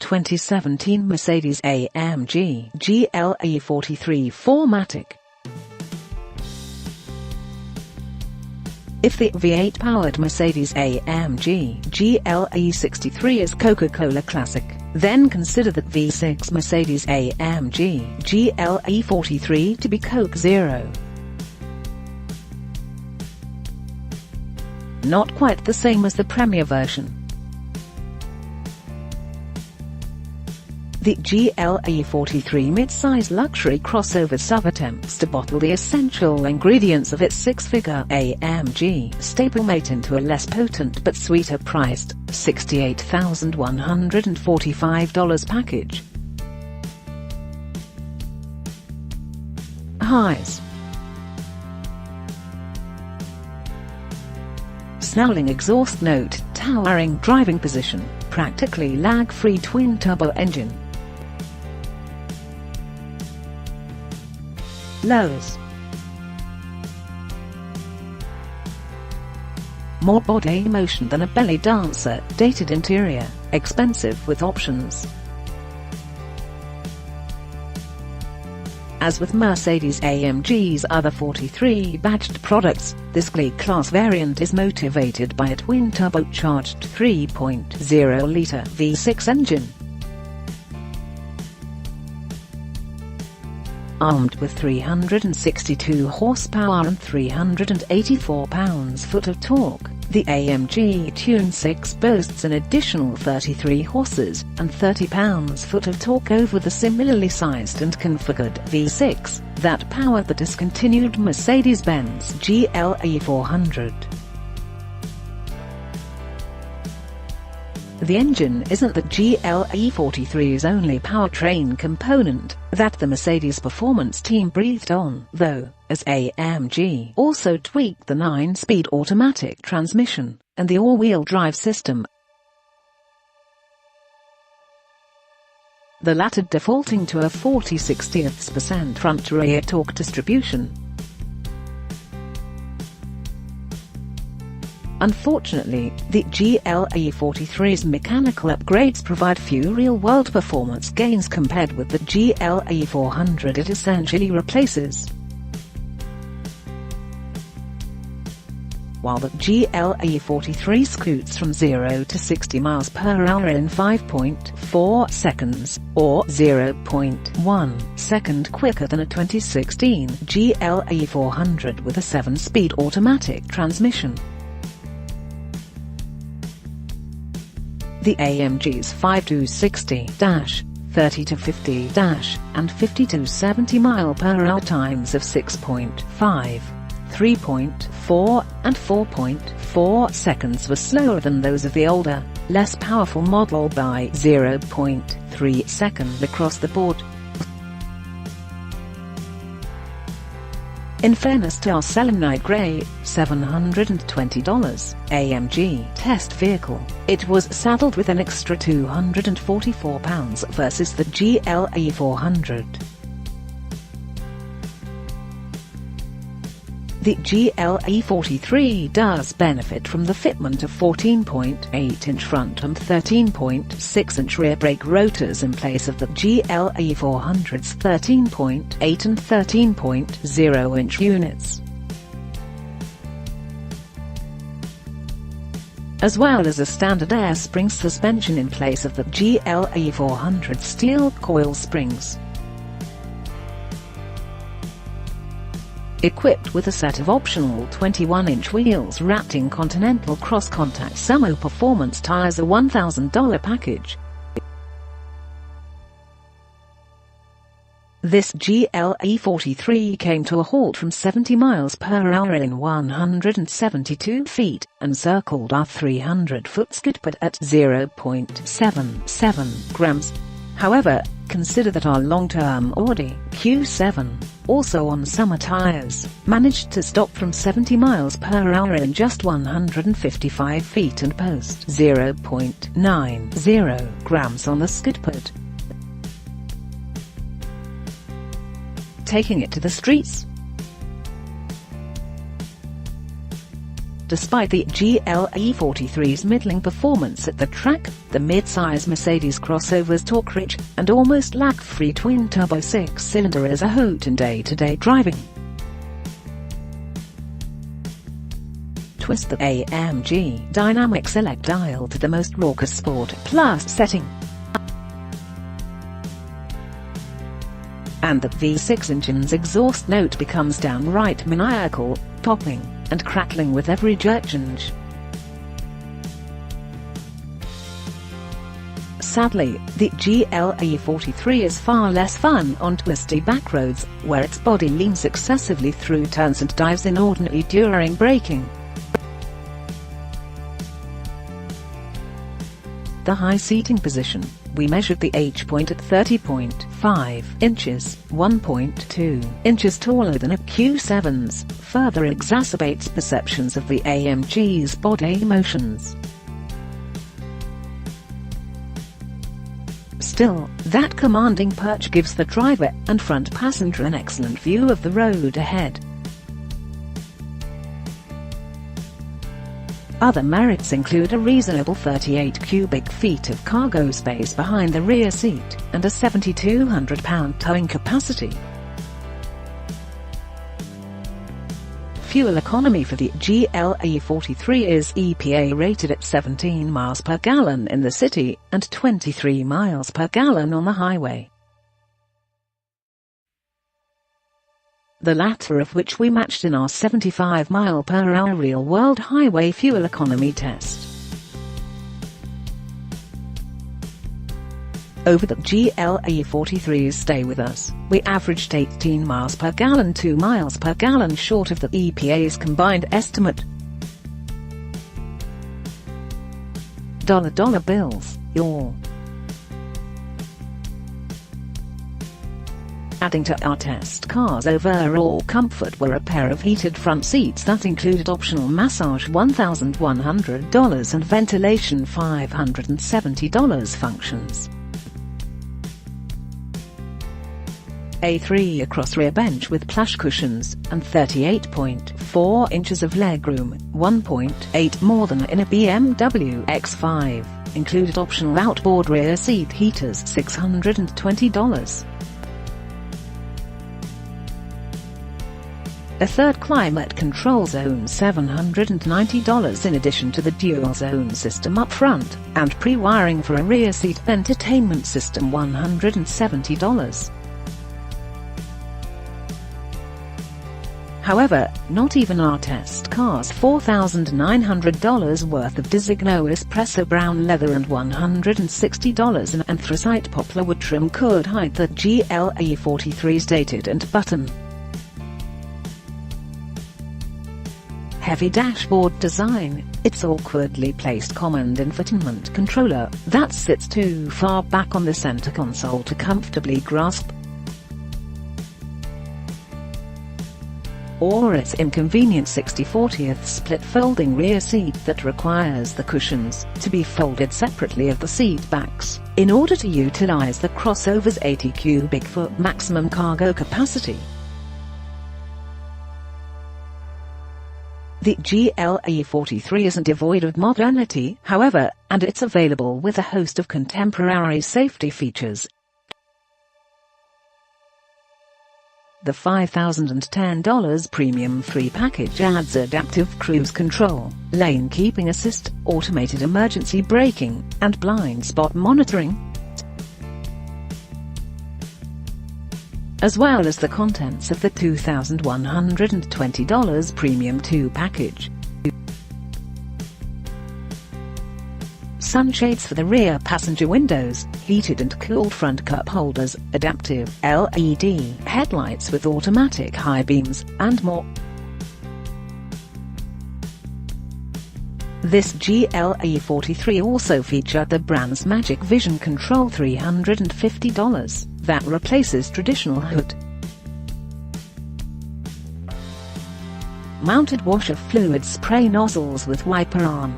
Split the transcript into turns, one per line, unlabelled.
2017 Mercedes-AMG GLE43 4Matic. If the V8-powered Mercedes-AMG GLE63 is Coca-Cola Classic, then consider the V6 Mercedes-AMG GLE43 to be Coke Zero. Not quite the same as the Premier version. The GLE43 mid-size luxury crossover SUV attempts to bottle the essential ingredients of its six-figure AMG stablemate into a less potent but sweeter priced $68,145 package. Highs: snarling exhaust note, towering driving position, practically lag-free twin-turbo engine. Lows: more body motion than a belly dancer, dated interior, expensive with options. As with Mercedes-AMG's other 43 badged products, this GLE class variant is motivated by a twin-turbocharged 3.0-litre V6 engine. Armed with 362 horsepower and 384 pounds-foot of torque, the AMG Tune 6 boasts an additional 33 horses and 30 pounds-foot of torque over the similarly sized and configured V6 that powered the discontinued Mercedes-Benz GLE400. The engine isn't the GLE43's only powertrain component that the Mercedes performance team breathed on, though, as AMG also tweaked the 9-speed automatic transmission and the all-wheel drive system, the latter defaulting to a 40/60% front-to-rear torque distribution. Unfortunately, the GLE43's mechanical upgrades provide few real-world performance gains compared with the GLE400 it essentially replaces. While the GLE43 scoots from 0 to 60 miles per hour in 5.4 seconds, or 0.1 second quicker than a 2016 GLE400 with a 7-speed automatic transmission. The AMG's 5 to 60, 30 to 50, and 50 to 70 mile/hour times of 6.5, 3.4, and 4.4 seconds were slower than those of the older, less powerful model by 0.3 seconds across the board. In fairness to our selenite grey, $720 AMG test vehicle, it was saddled with an extra 244 pounds versus the GLE400. The GLE43 does benefit from the fitment of 14.8-inch front and 13.6-inch rear brake rotors in place of the GLE400's 13.8 and 13.0-inch units, as well as a standard air spring suspension in place of the GLE400's steel coil springs. Equipped with a set of optional 21-inch wheels wrapped in Continental cross-contact Samo performance tires, a $1,000 package. This GLE43 came to a halt from 70 miles per hour in 172 feet, and circled our 300-foot skid pad at 0.77 grams. However, consider that our long-term Audi Q7, also on summer tires, managed to stop from 70 miles per hour in just 155 feet and post 0.90 grams on the skid pad. Taking it to the streets. Despite the GLE43's middling performance at the track, the mid-size Mercedes crossover's torque-rich and almost lag-free twin-turbo six-cylinder is a hoot in day-to-day driving. Twist the AMG Dynamic Select dial to the most raucous Sport Plus setting, and the V6 engine's exhaust note becomes downright maniacal, popping and crackling with every jerk change. Sadly, the GLE43 is far less fun on twisty backroads, where its body leans excessively through turns and dives inordinately during braking. The high seating position, we measured the H-point at 30.5 inches, 1.2 inches taller than a Q7's, further exacerbates perceptions of the AMG's body motions. Still, that commanding perch gives the driver and front passenger an excellent view of the road ahead. Other merits include a reasonable 38 cubic feet of cargo space behind the rear seat, and a 7,200-pound towing capacity. Fuel economy for the GLE43 is EPA rated at 17 miles per gallon in the city, and 23 miles per gallon on the highway. The latter of which we matched in our 75-mile-per-hour real-world highway fuel economy test. Over the GLE43's stay with us, we averaged 18 miles per gallon, 2 miles per gallon short of the EPA's combined estimate. Dollar bills, y'all. Adding to our test car's overall comfort were a pair of heated front seats that included optional massage $1,100 and ventilation $570 functions. A 3-across rear bench with plush cushions and 38.4 inches of legroom, 1.8 more than in a BMW X5, included optional outboard rear seat heaters $620. A third climate control zone $790 in addition to the dual zone system up front, and pre-wiring for a rear seat entertainment system $170. However, not even our test car's $4,900 worth of Designo espresso brown leather and $160 in anthracite poplar wood trim could hide the GLE43's dated and button heavy dashboard design, its awkwardly placed command infotainment controller that sits too far back on the center console to comfortably grasp, or its inconvenient 60/40th split folding rear seat that requires the cushions to be folded separately of the seat backs in order to utilize the crossover's 80 cubic foot maximum cargo capacity. The GLE43 isn't devoid of modernity, however, and it's available with a host of contemporary safety features. The $5,010 Premium 3 package adds adaptive cruise control, lane keeping assist, automated emergency braking, and blind spot monitoring, as well as the contents of the $2,120 Premium 2 package. Sunshades for the rear passenger windows, heated and cooled front cup holders, adaptive LED headlights with automatic high beams, and more. This GLE43 also featured the brand's Magic Vision Control $350, that replaces traditional hood mounted washer fluid spray nozzles with wiper arm.